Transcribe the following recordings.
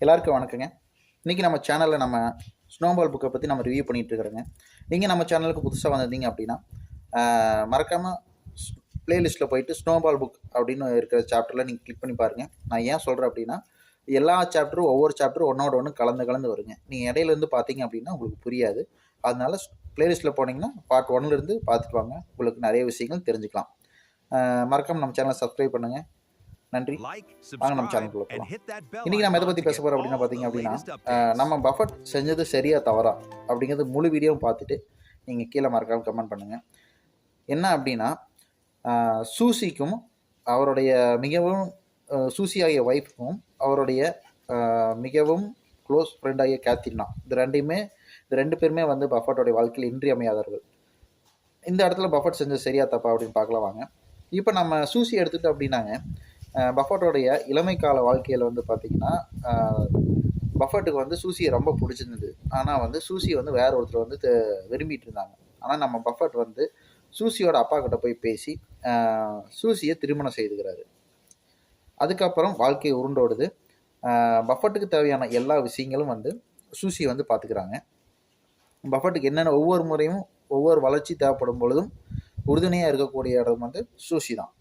எல்லாருக்கும் வணக்கங்க. இன்றைக்கி நம்ம சேனலில் நம்ம ஸ்னோபால் புக்கை பற்றி நம்ம ரிவ்யூ பண்ணிகிட்டு இருக்கிறோங்க. நீங்கள் நம்ம சேனலுக்கு புதுசாக வந்திருந்தீங்க அப்படின்னா மறக்காமல் ப்ளேலிஸ்ட்டில் போயிட்டு ஸ்னோபால் புக் அப்படின்னு இருக்கிற சாப்டரில் நீங்கள் கிளிக் பண்ணி பாருங்கள். நான் ஏன் சொல்கிறேன் அப்படின்னா, எல்லா சாப்டரும் ஒவ்வொரு சாப்டரும் ஒன்றோட ஒன்று கலந்து வருங்க. நீங்கள் இடையிலேருந்து பார்த்தீங்க அப்படின்னா உங்களுக்கு புரியாது. அதனால ப்ளேலிஸ்ட்டில் போனீங்கன்னா பார்ட் 1லேருந்து பார்த்துட்டு வாங்க. உங்களுக்கு நிறைய விஷயங்கள் தெரிஞ்சுக்கலாம். மறக்காமல் நம்ம சேனலை சப்ஸ்கிரைப் பண்ணுங்கள். நன்றி. வாங்க நம்ம சேனலுக்குள்ள போகலாம். இன்றைக்கி நம்ம எதை பற்றி பேச போகிறோம் அப்படின்னா பார்த்தீங்க அப்படின்னா, நம்ம பஃபட் செஞ்சது சரியா தவறா அப்படிங்கிறது முழு வீடியோவும் பார்த்துட்டு நீங்கள் கீழே மறக்காமல் கமெண்ட் பண்ணுங்கள். என்ன அப்படின்னா, சூசிக்கும் அவருடைய மிகவும் சூசி ஆகிய ஒய்ஃபுக்கும் அவருடைய மிகவும் க்ளோஸ் ஃப்ரெண்ட் ஆகிய கேத்ரினா, இது ரெண்டு பேருமே வந்து பஃபட்டோடைய வாழ்க்கையில் இன்றியமையாதவர்கள். இந்த இடத்துல பஃபட் செஞ்சது சரியா தப்பா அப்படின்னு பார்க்கலாம் வாங்க. இப்போ நம்ம சூசி எடுத்துகிட்டு அப்படின்னாங்க, பஃபட்டோடைய இளமை கால வாழ்க்கையில் வந்து பார்த்திங்கன்னா, பஃபட்டுக்கு வந்து சூசியை ரொம்ப பிடிச்சிருந்தது. ஆனால் வந்து சூசி வந்து வேற ஒருத்தர் வந்து விரும்பிட்டு இருந்தாங்க. ஆனால் நம்ம பஃபட் வந்து சூசியோட அப்பா கிட்ட போய் பேசி சூசியை திருமணம் செய்துக்கிறாரு. அதுக்கப்புறம் வாழ்க்கை உருண்டோடுது. பஃபட்டுக்கு தேவையான எல்லா விஷயங்களும் வந்து சூசி வந்து பார்த்துக்கிறாங்க. பஃபட்டுக்கு என்னென்ன ஒவ்வொரு முறையும் ஒவ்வொரு வளர்ச்சி தேவைப்படும் பொழுதும் உறுதுணையாக இருக்கக்கூடிய இடம் வந்து சூசி தான்.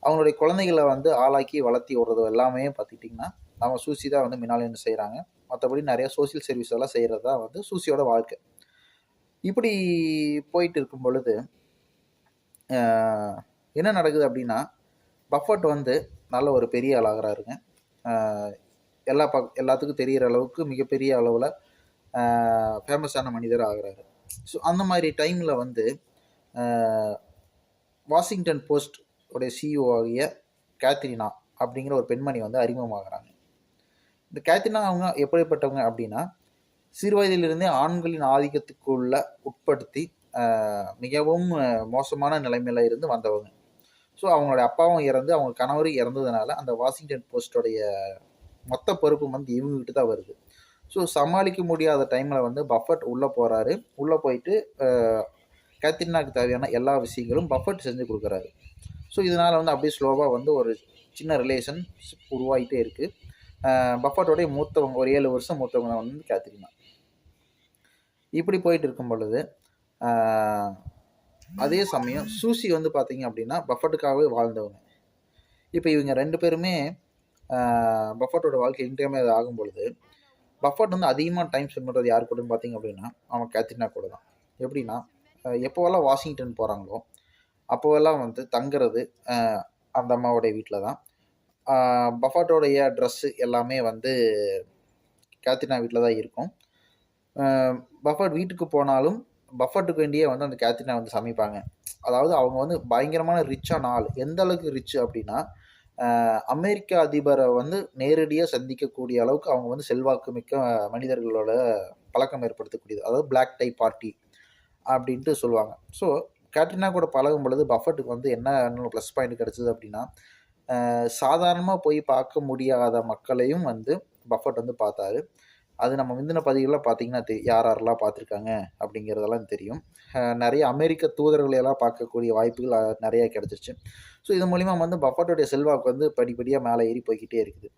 அவங்களுடைய குழந்தைகளை வந்து ஆளாக்கி வளர்த்தி விடுறது எல்லாமே பார்த்துக்கிட்டிங்கன்னா நம்ம சூசி தான் வந்து முன்னாள் என்ன செய்கிறாங்க. மற்றபடி நிறைய சோசியல் சர்வீஸ் எல்லாம் செய்கிறது தான் வந்து சூசியோட வாழ்க்கை. இப்படி போயிட்டு இருக்கும் பொழுது என்ன நடக்குது அப்படின்னா, பஃபட் வந்து நல்ல ஒரு பெரிய ஆளாகிறாருங்க. எல்லாத்துக்கும் தெரிகிற அளவுக்கு மிகப்பெரிய அளவில் ஃபேமஸான மனிதர் ஆகிறாரு. ஸோ அந்த மாதிரி டைமில் வந்து வாஷிங்டன் போஸ்ட் உடைய சிஇஓ ஆகிய கேத்ரினா அப்படிங்கிற ஒரு பெண்மணி வந்து அறிமுகமாகறாங்க. இந்த கேத்ரினா அவங்க எப்படிப்பட்டவங்க அப்படின்னா, சிறு வயதிலிருந்தே ஆண்களின் ஆதிக்கத்துக்குள்ள உட்படுத்தி மிகவும் மோசமான நிலைமையில இருந்து வந்தவங்க. ஸோ அவங்களுடைய அப்பாவும் இறந்து அவங்க கணவரும் இறந்ததுனால அந்த வாஷிங்டன் போஸ்டோடைய மொத்த பொறுப்பு வந்து இவங்ககிட்ட தான் வருது. ஸோ சமாளிக்க முடியாத டைமில் வந்து பஃபட் உள்ளே போகிறாரு. உள்ளே போயிட்டு கேத்ரினாவுக்கு தேவையான எல்லா விஷயங்களும் பஃபட் செஞ்சு கொடுக்குறாரு. ஸோ இதனால் வந்து அப்படியே ஸ்லோவாக வந்து ஒரு சின்ன ரிலேஷன்ஷிப் உருவாகிட்டே இருக்குது. பஃபட்டோடைய மூத்தவங்க, ஒரு 7 வருஷம் மூத்தவங்க வந்து கேத்ரினா. இப்படி போயிட்டு இருக்கும் பொழுது அதே சமயம் சூசி வந்து பார்த்திங்க அப்படின்னா பஃபட்டுக்காகவே வாழ்ந்தவங்க. இப்போ இவங்க ரெண்டு பேருமே பஃபட்டோட வாழ்க்கை இன்றியமையாத ஆகும் பொழுது பஃபட் வந்து அதிகமாக டைம் ஸ்பெண்ட் பண்ணுறது யார் கூடன்னு பார்த்திங்க அப்படின்னா அவன் கேத்ரினா கூட தான். எப்படின்னா, எப்போவெல்லாம் வாஷிங்டன் போகிறாங்களோ அப்போவெல்லாம் வந்து தங்குறது அந்த அம்மாவோடைய வீட்டில் தான். பஃபட்டோடைய ட்ரெஸ்ஸு எல்லாமே வந்து கேத்ரினா வீட்டில் தான் இருக்கும். பஃபட் வீட்டுக்கு போனாலும் பஃபட்டுக்கு வேண்டியே வந்து அந்த கேத்ரினா வந்து சமைப்பாங்க. அதாவது அவங்க வந்து பயங்கரமான ரிச்சான ஆள். எந்த அளவுக்கு ரிச்சு அப்படின்னா, அமெரிக்க அதிபரை வந்து நேரடியாக சந்திக்கக்கூடிய அளவுக்கு அவங்க வந்து செல்வாக்கு மிக்க மனிதர்களோட பழக்கம் ஏற்படுத்தக்கூடியது. அதாவது பிளாக் டை பார்ட்டி அப்படின்ட்டு சொல்லுவாங்க. ஸோ கேத்ரினா கூட பழகும் பொழுது பஃபட்டுக்கு வந்து என்ன ப்ளஸ் பாயிண்ட் கிடச்சிது அப்படின்னா, சாதாரணமாக போய் பார்க்க முடியாத மக்களையும் வந்து பஃபட் வந்து பார்த்தாரு. அது நம்ம முந்தின பதிவுகளில் பார்த்திங்கன்னா யாரெல்லாம் பார்த்துருக்காங்க அப்படிங்கிறதெல்லாம் தெரியும். நிறைய அமெரிக்க தூதர்களையெல்லாம் பார்க்கக்கூடிய வாய்ப்புகள் நிறையா கிடச்சிருச்சு. ஸோ இது மூலிமா வந்து பஃபட்டோடைய செல்வாக்கு வந்து படிப்படியாக மேலே ஏறி போய்கிட்டே இருக்குது.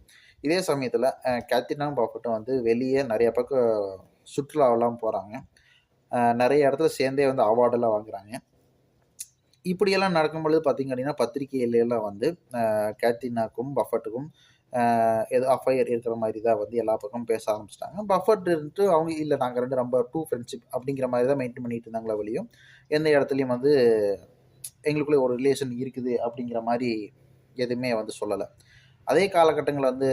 இதே சமயத்தில் கேத்ரினாவும் பஃபட்டும் வந்து வெளியே நிறைய பக்கம் சுற்றுலாவெல்லாம் போகிறாங்க. நிறைய இடத்துல சேர்ந்தே வந்து அவார்டெல்லாம் வாங்குகிறாங்க. இப்படியெல்லாம் நடக்கும்பொழுது பார்த்திங்க அப்படின்னா பத்திரிகையிலெல்லாம் வந்து கேத்ரினாக்கும் பஃபட்டுக்கும் ஏதோ அஃபையர் இருக்கிற மாதிரி தான் வந்து எல்லா பக்கமும் பேச ஆரம்பிச்சிட்டாங்க. பஃபட் இருந்துட்டு அவங்க இல்லை நாங்கள் ரெண்டு ரொம்ப டூ ஃப்ரெண்ட்ஷிப் அப்படிங்கிற மாதிரி தான் மெயின்டைன் பண்ணிட்டு இருந்தாங்களே வழியும் எந்த இடத்துலையும் வந்து எங்களுக்குள்ளே ஒரு ரிலேஷன் இருக்குது அப்படிங்கிற மாதிரி எதுவுமே வந்து சொல்லலை. அதே காலகட்டங்களில் வந்து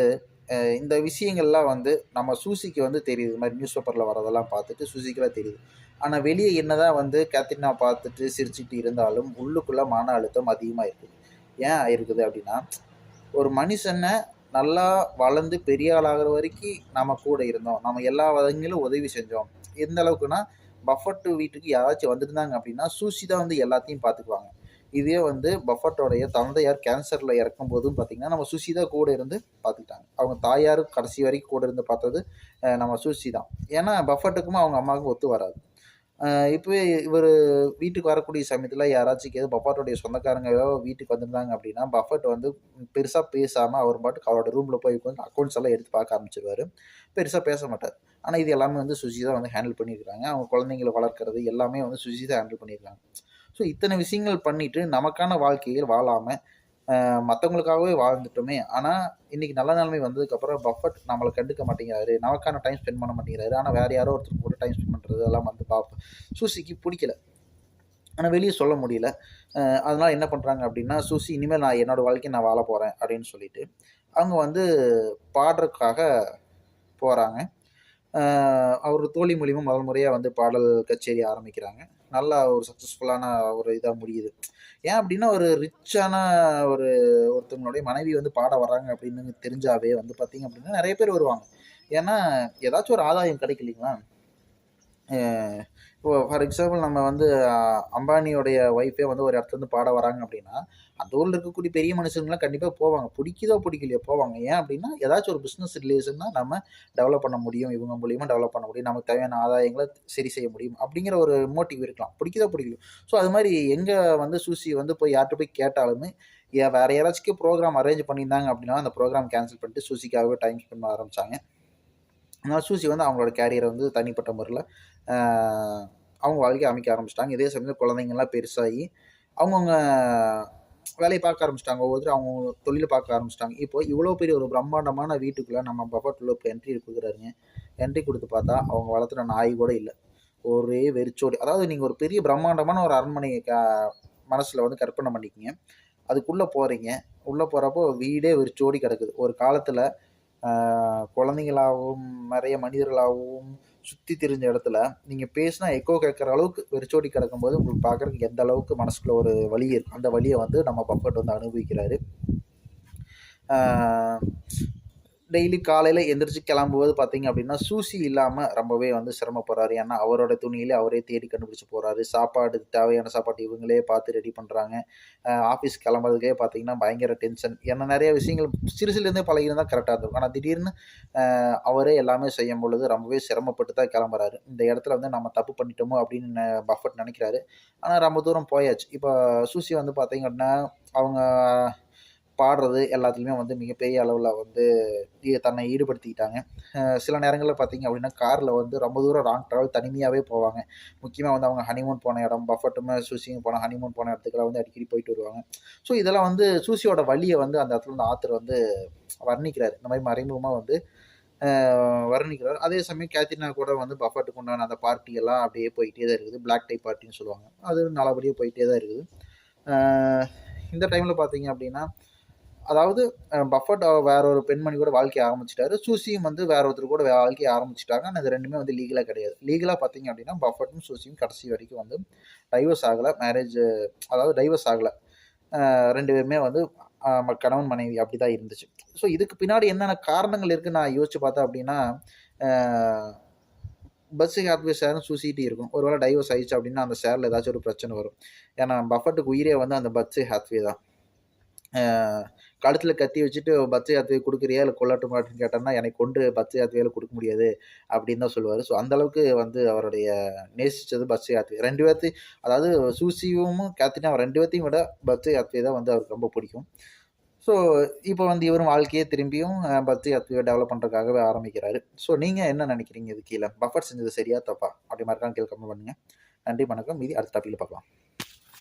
இந்த விஷயங்கள்லாம் வந்து நம்ம சூசிக்கு வந்து தெரியுது. இது மாதிரி நியூஸ் பேப்பரில் வரதெல்லாம் பார்த்துட்டு சூசிக்கெல்லாம் தெரியுது. ஆனால் வெளியே என்னதான் வந்து கேத்ரினா பார்த்துட்டு சிரிச்சுட்டு இருந்தாலும் உள்ளுக்குள்ளே மன அழுத்தம் அதிகமாக இருக்குது. ஏன் இருக்குது அப்படின்னா, ஒரு மனுஷனை நல்லா வளர்ந்து பெரிய ஆளாகிற வரைக்கும் நம்ம கூட இருந்தோம், நம்ம எல்லா வகையிலும் உதவி செஞ்சோம். எந்த அளவுக்குன்னா, பஃபட் வீட்டுக்கு யாராச்சும் வந்துருந்தாங்க அப்படின்னா சூசி தான் வந்து எல்லாத்தையும் பார்த்துக்குவாங்க. இதே வந்து பஃபட்டோடைய தந்தையார் கேன்சரில் இறக்கும் போதும் பார்த்திங்கன்னா நம்ம சூசி தான் கூட இருந்து பார்த்துக்கிட்டாங்க. அவங்க தாயாரும் கடைசி வரைக்கும் கூட இருந்து பார்த்தது நம்ம சூசி தான். ஏன்னா பஃபட்டுக்கும் அவங்க அம்மாவுக்கும் ஒத்து வராது. இப்பவே இவரு வீட்டுக்கு வரக்கூடிய சமயத்துல யாராச்சும் ஏதோ பஃபட்டோடைய சொந்தக்காரங்க ஏதோ வீட்டுக்கு வந்திருந்தாங்க அப்படின்னா, பஃபட் வந்து பெருசா பேசாம அவர் பாட்டுக்கு அவரோட ரூம்ல போய் உட்காந்து அக்கவுண்ட்ஸ் எல்லாம் எடுத்து பார்க்க ஆரம்பிச்சுருவாரு. பெருசா பேச மாட்டாரு. ஆனா இது எல்லாமே வந்து சுசி தான் வந்து ஹேண்டில் பண்ணியிருக்காங்க. அவங்க குழந்தைங்கள வளர்க்கறது எல்லாமே வந்து சுசி தான் ஹேண்டில் பண்ணியிருக்காங்க. ஸோ இத்தன விஷயங்கள் பண்ணிட்டு நமக்கான வாழ்க்கையை வாழாம மத்தவங்களுக்காகவே வாழ்ந்துட்டோமே! ஆனா, இன்னைக்கு நல்ல நிலைமை வந்ததுக்கப்புறம் பஃபட் நம்மள கண்டுக்க மாட்டேங்கிறாரு. நமக்கான டைம் ஸ்பெண்ட் பண்ண மாட்டேங்கிறாரு. ஆனா, வேற யாரோ ஒருத்தர் கூட டைம் ஸ்பெண்ட் பண்றது அதெல்லாம் வந்து சூசிக்கு புடிக்கல. ஆனா, வெளிய சொல்ல முடியல. அதனால என்ன பண்றாங்க அப்டின்னா, "சூசி இனிமேல் நான் என்னோட வாழ்க்கைய நான் வாழப் போறேன்" அப்டின்னு சொல்லிட்டு, அவங்க வந்து பாடுறதுக்காக போறாங்க. அ அவரு தோழி மூலியமா முதல் முறையா வந்து பாடல் கச்சேரி ஆரம்பிக்கிறாங்க. நல்லா ஒரு சக்சஸ்ஃபுல்லான ஒரு இதா முடியுது. ஏன் அப்டின்னா, ஒரு ரிச்சான ஒரு ஒருத்தவங்களுடைய மனைவி வந்து பாட வர்றாங்க அப்படின்னு தெரிஞ்சாவே வந்து பார்த்தீங்க அப்படின்னா, நெறைய பேர் வருவாங்க. ஏன்னா, ஏதாச்சும் ஒரு ஆதாயம் கிடைக்கும் இல்லைங்களா? அ இப்போ ஃபார் எக்ஸாம்பிள் நம்ம வந்து அம்பானியோடைய ஒய்ஃபே வந்து ஒரு இடத்துலருந்து பாட வராங்க அப்படின்னா, அந்த ஊர்ல இருக்கக்கூடிய பெரிய மனுஷங்கலாம் கண்டிப்பா போவாங்க. புடிக்குதோ, புடிக்கலையோ போவாங்க. ஏன் அப்படின்னா, ஏதாச்சும் ஒரு பிசினஸ் ரிலேஷன்னா நம்ம டெவலப் பண்ண முடியும். இவங்க மூலியமா டெவலப் பண்ண முடியும். நமக்கு தேவையான ஆதாயங்கள சரி செய்ய முடியும். அப்படிங்கிற ஒரு மோட்டிவ் இருக்கலாம். புடிக்குதோ, புடிக்கலையோ. ஸோ அது மாரி எங்க வந்து சூசி வந்து போய் யார்ட்ட போய் கேட்டாலுமே, வேற யாராச்சுக்கும் ப்ரோகிராம் அரேஞ்ச் பண்ணியிருந்தாங்க அப்படின்னா, அந்த ப்ரோகிராம் கேன்சல் பண்ணிட்டு சூசிக்காகவே டைம் ஸ்பெண்ட் பண்ண ஆரம்பிச்சாங்க. அதனால சூசி வந்து அவங்களோட கேரியர வந்து தனிப்பட்ட முறையில அ அவங்க வாழ்க்கைய அமைக்க ஆரம்பிச்சுட்டாங்க. இதே சமயம் குழந்தைங்கலாம் பெருசாகி, அவங்கவங்க வேலைய பார்க்க ஆரம்பிச்சுட்டாங்க. ஒவ்வொருத்தரும் அவங்கவங்க தொழில பார்க்க ஆரம்பிச்சுட்டாங்க. இப்போ இவ்வளோ பெரிய ஒரு பிரம்மாண்டமான வீட்டுக்குள்ள நம்ம பஃபட் உள்ள இப்ப என்ட்ரி குடுக்குறாருங்க. என்ட்ரி குடுத்து பார்த்தா, அவங்க வளர்த்துன நாய் கூட இல்ல. ஒரே வெறிச்சோடி அதாவது நீங்க ஒரு பெரிய பிரம்மாண்டமான ஒரு அரண்மனைய மனசுல வந்து கற்பனை பண்ணிக்கங்க. அதுக்குள்ள போறீங்க. உள்ள போறப்போ வீடே வெறிச்சோடி கிடக்குது. ஒரு காலத்துல ஆ குழந்தைங்களாகவும், நெறைய மனிதர்களாகவும் சுத்தி திரிஞ்ச இடத்துல, நீங்க பேசினா எக்கோ கேட்கிற அளவுக்கு வெறிச்சோடி கிடக்கும்போது, உங்களுக்கு பார்க்கறதுக்கு எந்த அளவுக்கு மனசுக்குள்ள ஒரு வலி இருக்கும். அந்த வலிய வந்து நம்ம பஃபட் வந்து அனுபவிக்கிறாரு. ஆ டெய்லி காலையில எந்திரிச்சு கிளம்பும்போது பார்த்தீங்க அப்படின்னா, சூசி இல்லாம ரொம்பவே வந்து சிரமப்படுறாரு. ஏன்னா, அவரோட துணியில அவரே தேடி கண்டுபிடிச்சு போறாரு. சாப்பாடு தேவையான சாப்பாட்ட இவங்களே பார்த்து ரெடி பண்றாங்க. ஆஃபீஸ் கிளம்புறதுக்கே பார்த்தீங்கன்னா, பயங்கர டென்ஷன். ஏன்னா நெறைய விஷயங்கள் சிறுசுலேருந்தே பழகியிருந்தா கரெக்ட்டா இருந்திருக்கும். ஆனா திடீர்னு அவரே எல்லாமே செய்யும் பொழுது ரொம்பவே சிரமப்பட்டு தான் கிளம்புறாரு. இந்த இடத்துல வந்து நம்ம தப்பு பண்ணிட்டோமோ அப்படின்னு பஃபட் நெனைக்கிறாரு. ஆனா ரொம்ப தூரம் போயாச்சு. இப்ப சூசி வந்து பார்த்தீங்க அப்படின்னா, அவங்க பாடுறது எல்லாத்துலயுமே வந்து மிகப்பெரிய அளவுல வந்து தன்னை ஈடுபடுத்திக்கிட்டாங்க. சில நேரங்கள்ல பார்த்தீங்க அப்படின்னா, கார்ல வந்து ரொம்ப தூரம் லாங் டிராவல் தனிமையாவே போவாங்க. முக்கியமா வந்து அவங்க ஹனிமூன் போன இடம், பஃபட்டுமே சூசியும் போன ஹனிமூன் போன இடத்துக்குலாம் வந்து அடிக்கடி போயிட்டு வருவாங்க. ஸோ இதெல்லாம் வந்து சூசியோட வலிய வந்து அந்த இடத்துல வந்து ஆத்தர் வந்து வர்ணிக்கிறாரு. இந்த மாரி மறைமுகமா வந்து வர்ணிக்கிறாரு. அதே சமயம் கேத்ரினா கூட வந்து பஃபட்டுக்கு உண்டான அந்த பார்ட்டி எல்லாம் அப்படியே போயிட்டே தான் இருக்குது. பிளாக் டை பார்ட்டின்னு சொல்லுவாங்க. அது நல்லபடியா போயிட்டே தான் இருக்குது. அ இந்த டைம்ல பார்த்தீங்க அப்படின்னா அதாவது பஃபட் வேற ஒரு பெண்மணி கூட வாழ்க்கைய ஆரம்பிச்சுட்டாரு. சூசியும் வந்து வேற ஒருத்தர் கூட வாழ்க்கைய ஆரம்பிச்சுட்டாங்க. ஆனா இது 2மே வந்து லீகலா கிடையாது. லீகலா பார்த்தீங்க அப்டின்னா, பஃபட்டும், சூசியும் கடைசி வரைக்கும் வந்து டைவோர்ஸ் ஆகல. அதாவது டைவோர்ஸ் ஆகல. 2 பேருமே வந்து கணவன், மனைவி அப்டிதான் இருந்துச்சு. ஸோ இதுக்கு பின்னாடி என்னென்ன காரணங்கள் இருக்குன்னு நான் யோசிச்சு பார்த்தேன் அப்டின்னா, அ பர்ஸி ஹாத்வே ஷேரும் சூசிகிட்டயும் இருக்கும். ஒரு வேள டைவோர்ஸ் ஆயிடுச்சு அப்டின்னா, அந்த ஷேர்ல ஏதாச்சும் ஒரு பிரச்சனை வரும். ஏன்னா பஃபட்டுக்கு உயிரே வந்து அந்த பர்ஸி ஹாத்வே தான். அ கழுத்தில கத்தி வச்சுட்டு பர்த்டே ஹாத்வே குடுக்குறியா? இல்ல கொல்லட்டுமா? அப்படின்னு கேட்டோம்னா, என்னை கொன்று பர்த்டே ஹாத்வேல குடுக்க முடியாது அப்படின்னு தான் சொல்லுவாரு. ஸோ அந்த அளவுக்கு வந்து அவருடைய நேசிச்சது பர்த்டே ஹாத்வே. 2 பேத்தையும் அதாவது சூசியும், கேத்ரினா 2 பேத்தையும் விட பர்த்டே ஹாத்வே தான் வந்து அவருக்கு ரொம்ப பிடிக்கும். ஸோ இப்போ வந்து இவரும் வாழ்க்கையே திரும்பியும் பர்த்டே ஹாத்வே டெவலப் பண்றதுக்காகவே ஆரம்பிக்கிறாரு. ஸோ நீங்க என்ன நினைக்கிறீங்க இது கீழ? பஃபட் செஞ்சது சரியா? தப்பா? அப்படி மறக்காம கீழ கமெண்ட் பண்ணுங்க. நன்றி, வணக்கம். மீதி அடுத்த டாபிக்ல பார்க்கலாம்.